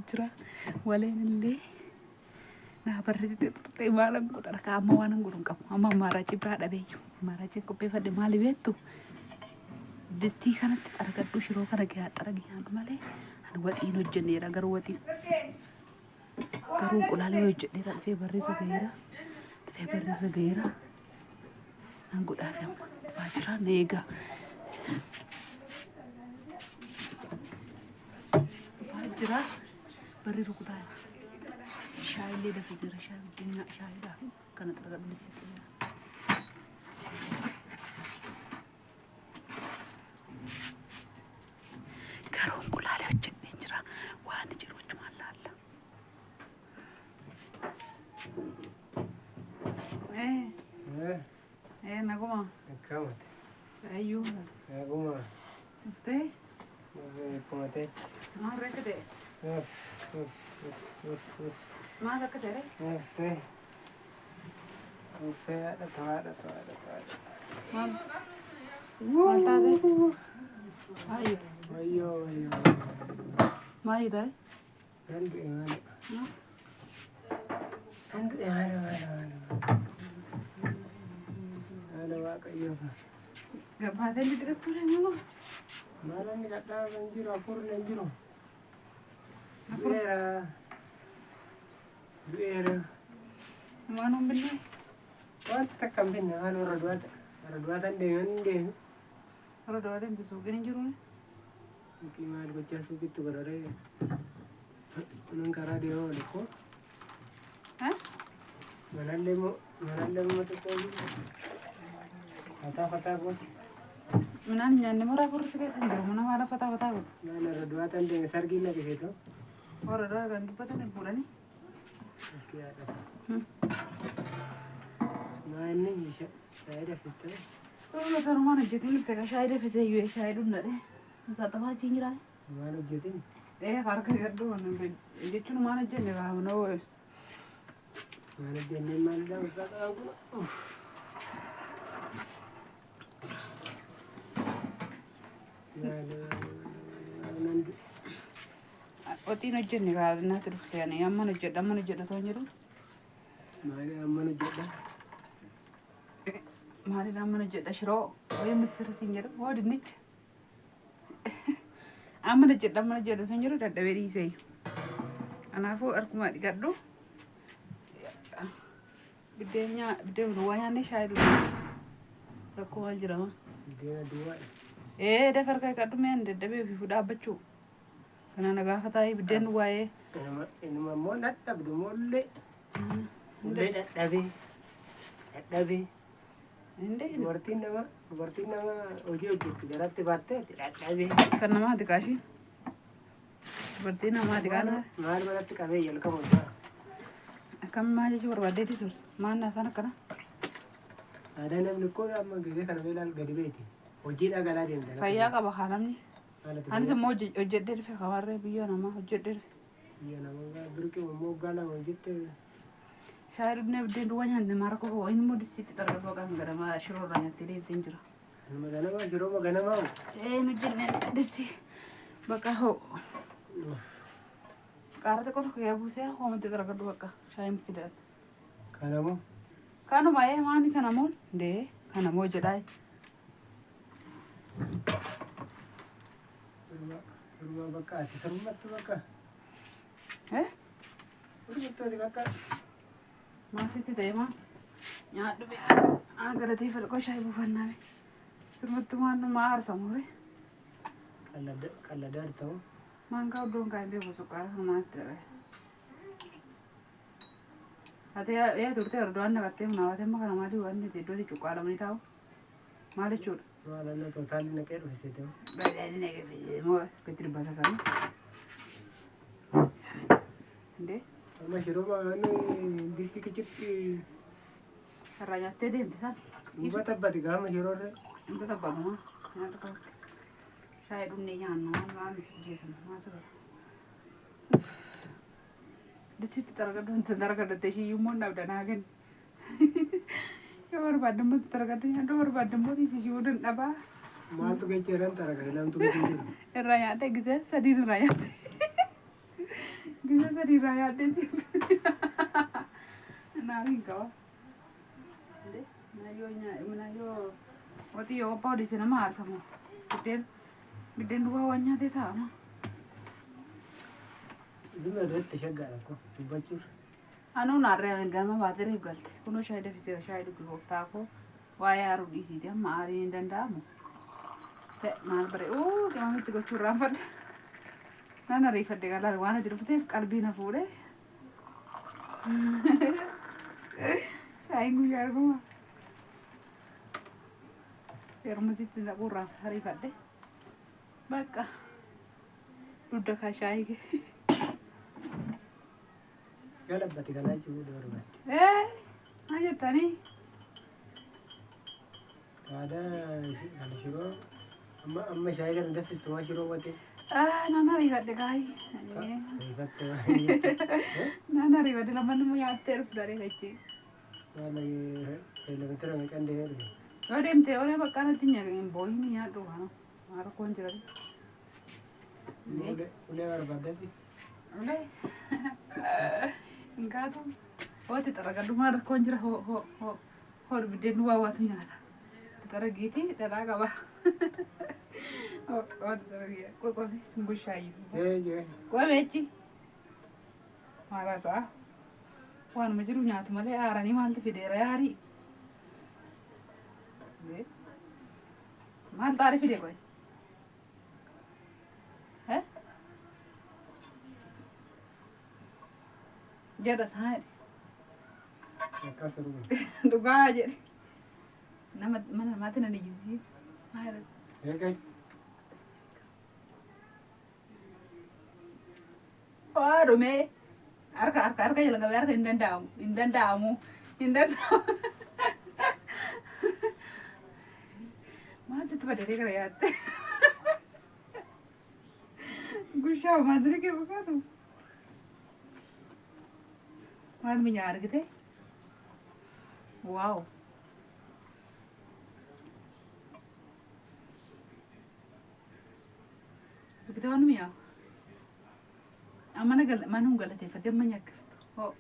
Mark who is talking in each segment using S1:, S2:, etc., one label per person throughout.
S1: jira waleen illee naa barreessite turte maalan godha akka amma waan hin godhun qabu amma maarachi biraa dhabeeyyu maarachi qopheeffadhe maali beektu distii kanatti argadhu shiroo kana gaadhara giyaadhu malee ani waxiin hojjenneera garuu waxiin garuu qulaalee hojjedheera dhufee barreessa gaheera nan godhaafi amma dhufaa jira na eegaa dhufaa jira barri rukutaa shaayillee daffiseera shaayii guddinaa shaayiidhaaf kana argadhu distii garuu qulaalee hojjedhee jira waan jiru wajjumaan laalla. Naguma.
S2: Kamate.
S1: Ayyuu.
S2: Naguma.
S1: Uftee.
S2: Kumate.
S1: Maal rakkate? Maal rakkate re?
S2: Uftee. Uftee haadha ta'aadha.
S1: Maal? Maal taate?
S2: Wayyoo.
S1: Maal taate?
S2: Haala waaqayyoo.
S1: Gabaatee inni dhiqattuu deemu
S2: Maal inni gadhaa kan jiru afurri hin jiru. Du'eera.
S1: waan hin binne
S2: Wanta akka hin binne haala warra du'aatan deemu.
S1: warra dawaa deemte suuqiin hin jiruuni.
S2: Maal gochaa suuqitti godhadhee kunuun karaa deemaa walikkoo. Manallee moo xiqqoo fataa gooti.
S1: Minaan nyaanni muraa fursi keessa hin jiru mana haala fataa godhu.
S2: Maal irra du'aatan deeme sargiin na dhiseetoo.
S1: Warra dawaa kan dubbatan hin fuudhanii.
S2: Maa inni shaayii daffistee.
S1: Warra tanumaan hojjetiin dhufte ka shaayii daffisee iyyuu shaayii dhumnadhe. Saaxafaa achiin jiraa?
S2: Maal hojjetin?
S1: Harka gaddu jechuun maal hojjenne kaa'amna ooyil.
S2: Maal hojjenneen maalidhaa uffata qabaa kun?
S1: Waxiin hojjenne kaa'adinaatti dhufte ani amman hojjedha osoo hin jedhu.
S2: Maali amman hojjedha?
S1: Maaliin amman hojjedha shiroo wayii misira siin jedhu hoo dinnicha. Amman hojjedha osoo hin jedhu dadhabee dhiisee. Kanaafuu harkumaa dhiqadhu. Biddeen duwwaa nyaannee shaayii dhufu. Rakkoo maal jirama?
S2: Biddeena duwwaa.
S1: Dafa harka dhiqadhu meen dadhabee ofii dhaabbachuu. Kana na gaafa taa'ee biddeen duwwaa'ee.
S2: Inuma immoo dadhabdu mollee. Mollee dadhabee. Dubartiin nama hojii hojjettu jalatti baattee dadhabee.
S1: Kan namaati qaashiin. Dubartiin namaati qaana.
S2: Maal balatti qabee jalqaba hojjaa?
S1: Akkam maal jechuu barbaaddeeti turse? Maal naasaan akkana?
S2: Aadaa namni koo amma gizee kana beelaan gadi beeti. Hojiidhaa galaa deemta.
S1: Fayyaa qaba haalamni. Anis immoo hojjedhee dhufe kamarree biyya namaa hojjedhee dhufe.
S2: Biyya namaa birqee immoo gaala hojjette.
S1: Shaayii dhufnee biddeen duwwaa nyaanne maara koo inni immoo distiitti xargafoo kan garamaa shiroo irraa nyattee deemteen jira.
S2: Ganamaa shiroo ganamaa hoo?
S1: Hojjennee distii bakka hoo. Qaara xiqqoo tokko yaa buusee hoomatti xargadhu bakka shaayiin fidan.
S2: Kanamoo?
S1: Kanuma maani kanamoon? Kanamoo jedhaa.
S2: Suruma bakka ati surumatti bakka. Surumatti bakka.
S1: Maasitti ta'e maa? Nyaadhu bee. Galatee falqoo shaayii buufannaa bee. Surumatti maan nama aarsamu ree.
S2: Qalladaar ta'u.
S1: Maan kaa iddoon kaa hin beeku sukkaara kanaatti dhabe. Ati yaa turtee hordofaan naqattee munaawwatee amma kana maaliif waan itti iddootti cuqqaalamanii taa'u? Maal jechuudha?
S2: Maalanna tootaalli naqee dhufisee ta'u.
S1: Baay'ee naqee moo itti dubbata isaanii? Indee?
S2: Amma shiroo baanuu distii kichitti.
S1: Irraa nyaattee deemte san?
S2: Duuba tabbati gaama shiroorree.
S1: Duuba tabbatumaa? Nyaata qabu. Shaayii dhumnee nyaannu waan jeessan maasa qaba. Disitti xargadhu wanti xargadhattee shiyyummoo dhabdanaa kenna. Yoo barbaadammoo xargadhu nyaadhu barbaadammoo shiyyuu dandhabaa.
S2: Maaltu geejjiran xaragade lamtu geejjiru.
S1: Irraa nyaadhe gisee sadii irraa nyaadhe. Gisa sadii irraa yaaddee si naafin qaba. Nayyoo wati yoo abbaa odise nama aarsamu biddeen duwwaa waan nyaatee taa'ama.
S2: Zuma irratti shaggaadha ko dubbachuuf.
S1: Anuun harreen galma baatiriif galte kunoo shaayii dafisee shaayii dhugu gooftaa koo waa'ee haaruu dhiisiiti amma aariin hin danda'amu. Maal bare qimamitti gochuu irraanfadhe. Nan ariifadhe galaan waan ati dhufteef qalbii na fuudhe. Shaayiin guyyaa arguma. Yerumasitti naquu irraan ariifadhe. Bakka dudda kaa shaayii kee.
S2: Galabbati kanaa jiru barbaade.
S1: Maal jettanii?
S2: Kan shiroo amma shaayii kana daffistu waa shiroo wate.
S1: Nan ariifadhe gaayii.
S2: Ariifatte waan
S1: Nan ariifadhe lamaan immoo nyaattee dhufu daree fachii.
S2: kiiloomeetira meeqan deemee dhufe?
S1: Yoo deemtee olee bakka natti booyini nyaadhu waan rakkoon jira.
S2: Ulee barbaaddati?
S1: Ulee hin kaatu. Hooti xaragadhumaan rakkoon jira hoo biddeen duwwaa waatu nyaata. Xaragiiti dhalaa qaba. Hooti xaragiyaa qoqomi singushaayyuu. Qomeechi maaraasaa waanuma jiru nyaatu malee aaranii maaltu fideera yaarii. Maal xaarii fide qoy? Jedha isaa jedhe.
S2: Akkas dhugu.
S1: Dhugaa jedhe. Nama mana namaatti na dhiyeessii. Maayiras.
S2: Eegaa
S1: Dhumee harka jala qabee harka hin danda'amu. Maal sitti badee gara yaatte? Gushaa maal sitti kee fakkaatu? Maal miyaa argite? Waaw. Argite waan miyaa? Mana galateeffate amma nyakkiftu. Hoo.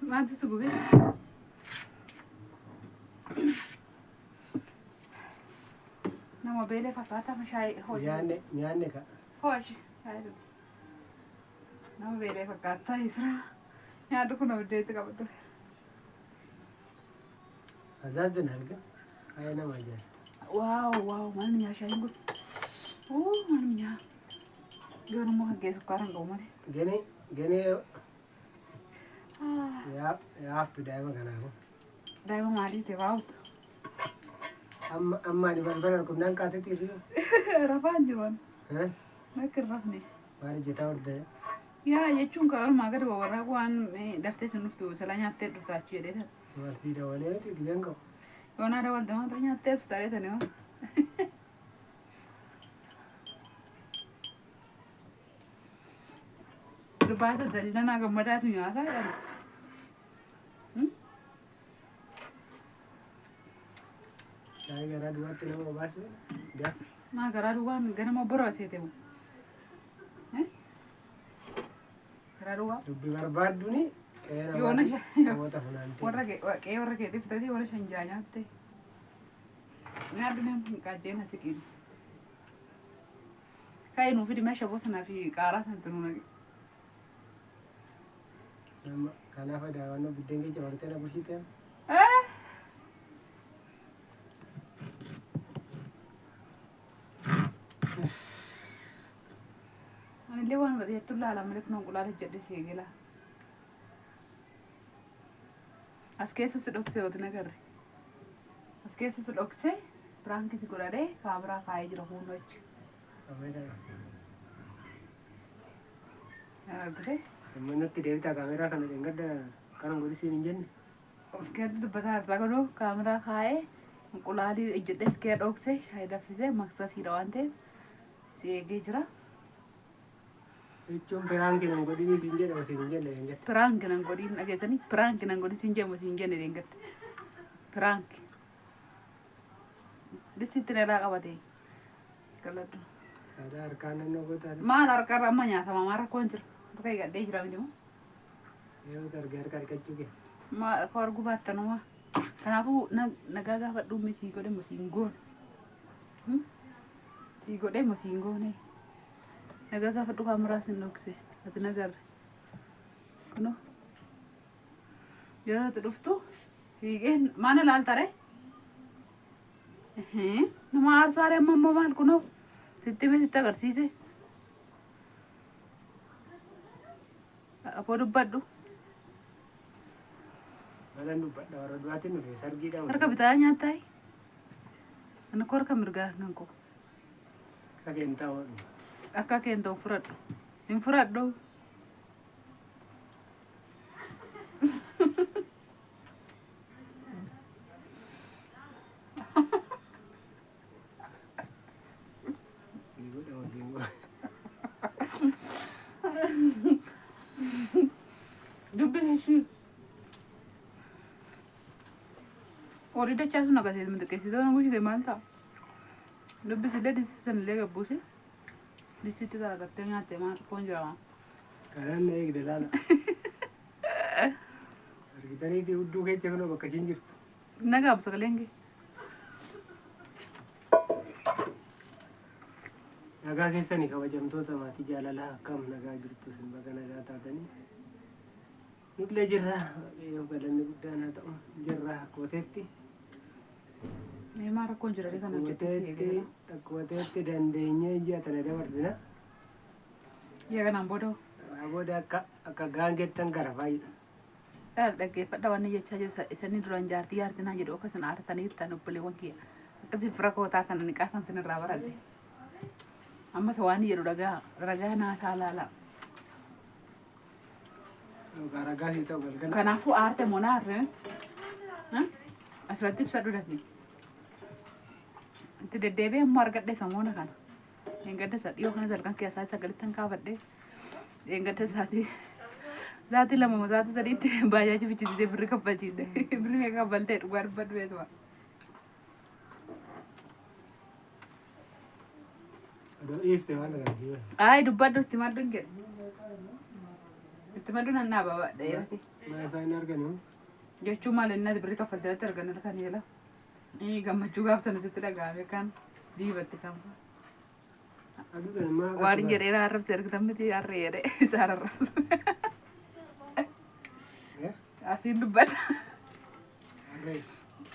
S1: Maaltu si gubee? Nama beelee fakkaata shaayii hojii.
S2: nyaanne ka.
S1: Hojii shaayii dhugu. Nama beelee fakkaata Israa. Nyaadhu kun abiddeetti qabadhu.
S2: Azaazin arga. Ayah nama aja.
S1: Wow, mana minyak shayin gue. Mana minyak. Dia nemu ke sukaran dong mana?
S2: Gini. Ya, after daima kan aku.
S1: Daima mali te wow.
S2: Amma di mana aku nang kate tiri.
S1: Rafan juran.
S2: Hah?
S1: Nakir rafne.
S2: Mari kita orde.
S1: Ya, ya cuma kalau magar bawa rawan daftar sunuf tuh selanya ter daftar cie deh.
S2: Masih dah wale tu kian kau.
S1: Kau nak rawat dama ternyata ter daftar itu nih. Lepas itu dari sana ke mana sunya saya.
S2: Saya gara dua tiga mau bahas ni. Dia.
S1: Maa garaa duwwaan ganama bora seete mu. Garaa duwwaa.
S2: Dubbi barbaaddu ni.
S1: Yoona
S2: namoota funaante.
S1: qe'ee warra kee dhiftatee warra shanjaa nyaatte. Nyaaddu mee qaajjeen asiqiin. Kaa'ee nuuf dhimma shaboo sanaa fi qaaraa sanatti nu naqe.
S2: Kanaaf daawwannoo biddeen keessa bartee na bulchite.
S1: Anillee waan baay'eetu laala malee kun onqulaala jedhe seegela. As keessa si dhoksee ooti nagarre. As keessa si dhoksee biraankii si godhadhee kaameraa kaa'ee jira fuuldura achi. Argitee?
S2: Nutti deebitaa kaameraa kana dhengadda kanan godhisiin hin jenne.
S1: Of keessatti dubbataa irraa godhuu kaameraa kaa'ee onqulaalii ejjedhee as kee dhoksee shaayii daffisee maksasiidha waan ta'eef si eegee jira.
S2: Jechuun piraanki nan godhini siin jedhe osoo hin jenne dhengadda.
S1: Piraanki nan godhin dhageessanii piraanki nan godhin siin jedhamu siin jenne dhengadda. Piraanki. Distitti irraa qabate. Galadhu.
S2: Ada harkaan naannoo gootaa.
S1: Maal harkarra amma nyaatama maal rakkoon jira. Bakka eegadhee jira miti moo.
S2: Yoo sargee harka dhiqachuu kee.
S1: Maal koo arguu baattanuma. Kanaafuu nagaa gaafadhu sii godhe siin goone. Sii godhe siin goone. Nagaa gaafadhu kan muraasni dhokse. Ati nagarre. Kunoo. Yeroo itti dhuftu fiigeen maal ilaaltare? Nama aarsaaree amma maal kunoo sitti mee sitti agarsiise. Afoo dubbadhu.
S2: Malan dubbadha warra du'aatiin dhufe sargiidhaan.
S1: Harka bitaa nyaattaa? Ana koo harka mirgaa nan koo.
S2: Akka keen ta'uu.
S1: Akka keen ta'u fudhadhu. Hin fudhadhu. Dubbi shi. Ori da chasu naga sai mun take sai don gushi da manta. Dubbi sai da disisan le ga busi. Disiti da ga tanya te ma ko jira.
S2: Kanan ne gide lala. Argitanii di uddu ke chakno bakka jirtu.
S1: Naga absa kalenge.
S2: Nagaa keessanii kabajamtoota maatii jaalalaa akkam nagaa jirtu sin baga nagaa taatanii. Nullee jirra yoo galanni guddaan haa ta'u jirra akkooteetti.
S1: Mee maa rakkoon jira kan hojjetee si eegala.
S2: Akkooteetti dandeenyee ji'a tana dabarsina.
S1: Yaa kanaan booda.
S2: Booda akka gaangettan gara faayidha.
S1: Dhaggeeffadha waan jechaa jiru isanii duraan jaartii naa jedhu akkasuma aartanii jirtan obboleewwan kiyya. Akkasii fira kootaa kana niqaatan sinirraa baradhe. Ammas waan jedhu ragaa naataa laala.
S2: Ragaa sii ta'u galgala.
S1: Kanaafuu aarte monaarre asirratti ibsadhu dafni. Itti deddeebi'ee immoo argadhe samoona kana. Eeggadda isaa dhiyoo kana salkan keessaa sagalittan kaafadhe. Eeggadda isaatii lama moo sa'aatii sadiitti baay'ee fichisiisee birri kaffalchiise. Birri meeqa kaffaltee dhugaa dubbadhu beekuma.
S2: Dhiifte waan agarsiisa.
S1: Ay dubbadhu itti maddu hin jedhu. Itti maddu nan dhaaba dheerate.
S2: Maa isaan hin arganii?
S1: Jechuun maal inni birri kaffaltee irratti argan kan jala. Gammachuu gaafsan asitti dhaga'ame kan diibatte sanfa. Waan hin jedhee arrabse argitan miti harree jedhee isaan arrabse. Asiin dubbadha.
S2: Harree.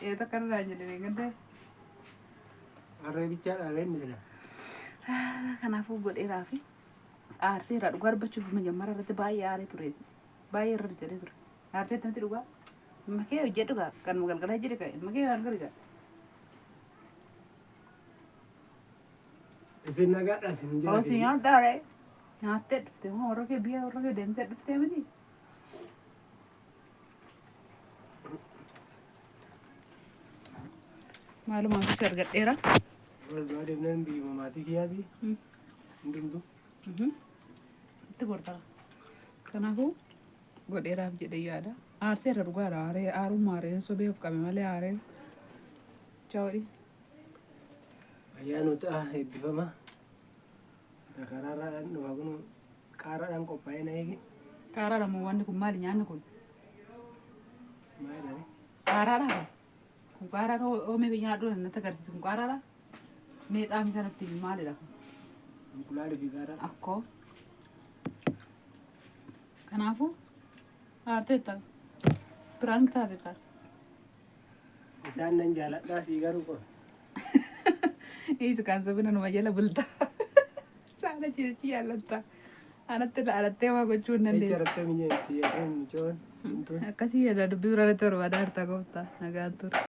S1: Eeta kanarraa hin jedhanii gandee.
S2: Harree bichaadha harree inni jira.
S1: Kanaafuu godheeraa fi aarseera dhugaa dubbachuuf majammara irratti baay'ee aaree ture. Baay'ee irra jedhee ture. Aartee namatti dhugaa. Makee hojjedhu gaa kan galgalaa jedhe gaa makee waan garigaa.
S2: Isin nagaadha isin jira.
S1: Osi nyaadhaare nyaattee dhufte moo warra kee biyya warra kee deemtee dhuftee miti. Maalumaan fi argadheera.
S2: Walbaa deemnaan biyya maatii kiyyaati. Hundumtu.
S1: Itti gortara. Kanaafuu godheeraaf jedhee yaada. Aarseera dhugaadha. Aarummaa aareen sobee of qabe malee aareen. Chaawwadhi.
S2: Ayyaanota eebbifama. Karaarraa dhufaa kun qaaraadhaan qophaa'ee na eege.
S1: Qaaraadha moo wanni kun maali nyaanni kun?
S2: Maalidha?
S1: Qaaraadha. Kun qaaraadha oomee biyyaa dura natti agarsiisa kun qaaraadha. Meexaami sanatti maalidha kun?
S2: Inkulaalii fi qaaraadha.
S1: Akkoo. Kanaafuu aarteetta. Biraan taatetta.
S2: Isaan nan jaaladhaa sii garuu qofa.
S1: Isi kan sobina numa jala bulta. Sana ciichi jaalatta. Anatti dhaalattee waa gochuu hin dandeessu.
S2: Ejjarattee mijeetti jedhamu michoon.
S1: Akkasii jedha dubbii biraatti barbaada harta gooftaa nagaan ture.